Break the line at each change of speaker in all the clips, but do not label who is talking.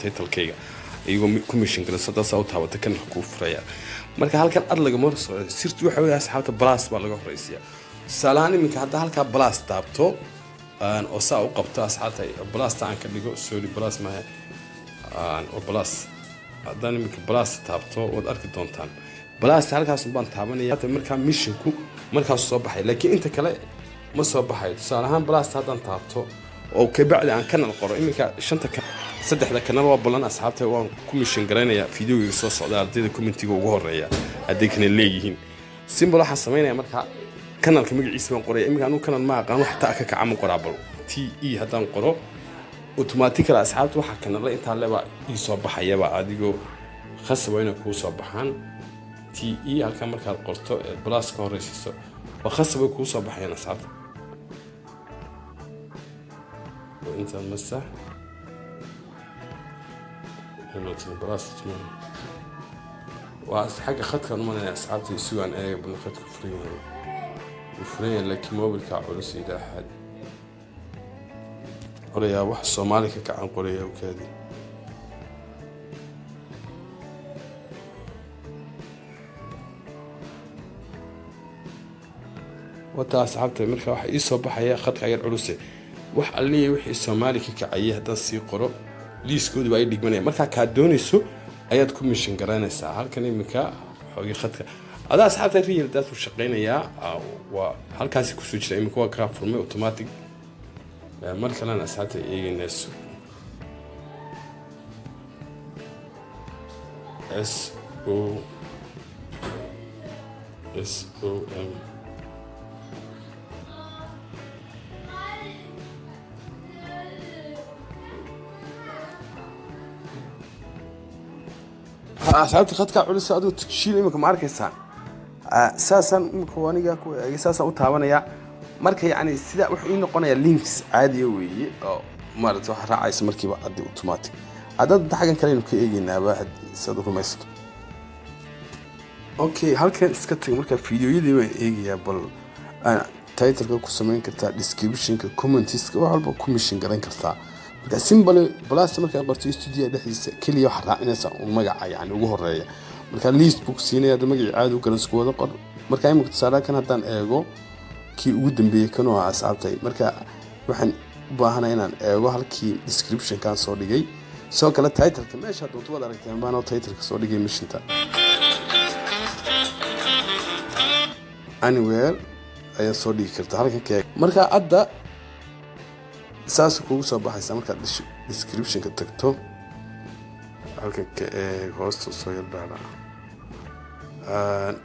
title-kayga iyagoo commission garan saddex saaw taabata kan ku furaya marka halkan ad laga mar sirtu waxa weeye asxaabta plus baa laga horeysiya salaan iminka hadda halka plus taabto oo saa u qabto asxaabta plus taan ka dhigo sorry plus ma oo plus haddana iminka plus taabto wad arki doontaan plus halkaas baan taabanaya marka missionku markaas soo baxay laakiin inta kale ma soo baxay salahan plus hadan taabto oo ka bacdi aan kanal qoro iminka saddexda kanal waa balan asxaabta waan ku mission gareynaya fiidiyoga soo socda ardayda commentiga ugu horeeya haddii kana leeyihiin symbol waxa sameynaya marka kanalka magaciisa waan qoray iminka anu kanal ma aqaan wax taa ka kaca qoraabal te hadan qoro automatically asxaabta waxa kanal inta leba ii soo baxayaba adigoo khasab inay ku soo baxaan te halka marka qorto plus ka horeysiiso waa khasab ku soo baxayaan asxaabta inta masa نوتين براست من وحاجة خدك أنا أصحابي سوى أن أيه بنخدك فرين لكن موبل كعول سيدا أحد قرية واحد صومالي كعن قرية وكذي وتا أصحابتي مركا واحد يصبح يا خدك غير عروسي واحد اللي وحي صومالي كعيه هذا سيقرأ liiskoodu waa ay dhigmanaya marka ka doonayso ayaad ku mission garanaysaa halkan imika xoogii khadka adaa asxaabta real data u shaqeynaya waa halkaas ku soo jira imika waa ka furmay automatic marka lan asxaabta eegaynayso SOM asxaabta khadka culus aad u tagshil imika ma arkaysaa saasan imika waniga ku saasan u taabanaya marka yaani sida wuxuu ii noqonaya links caadi weeye oo maarad wax raacaysa markiiba aad automatic hadda xagan kale inuu ka eegaynaba sad rumaysto okay halkan iska tag marka fiidiyoyadii waan eegaya bal title-ka ku sameyn kartaa description-ka comments-ka wax walba ku mission garan kartaa marka symbol plus marka qorto studio dhexdiisa kaliya wax raacinaysa oo magaca yaani ugu horeeya marka list book siinaya magaci caadi u garan isku wada qor marka imika tusaale kan haddaan eego kii ugu dambeeyay kan oo asxaabtay marka waxaan u baahanahay inaan eego halkii description kan soo dhigay soo kala title-ka meesha doonto wada aragteen baan oo title-ka soo dhigay mission-ta anywhere ayaa soo dhigi kartaa halkan ka marka adda saas kugu soo baxaysa marka description-ka tagto halkan ka hoosta soo yaldana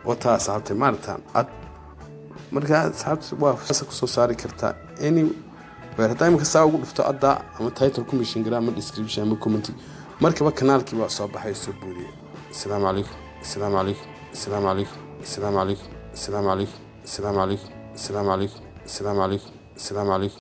wata asxaabtay maartaan ad marka asxaabta waa saas ku soo saari kartaa anywhere haddii imika saa ugu dhufto adda ama title ku mission garaa ama description ama comment markaba kanaalkii waa soo baxay soo buudiye assalaamu calaykum assalaamu calaykum assalaamu calaykum assalaamu calaykum السلام عليكم السلام عليكم السلام عليكم السلام عليكم السلام عليكم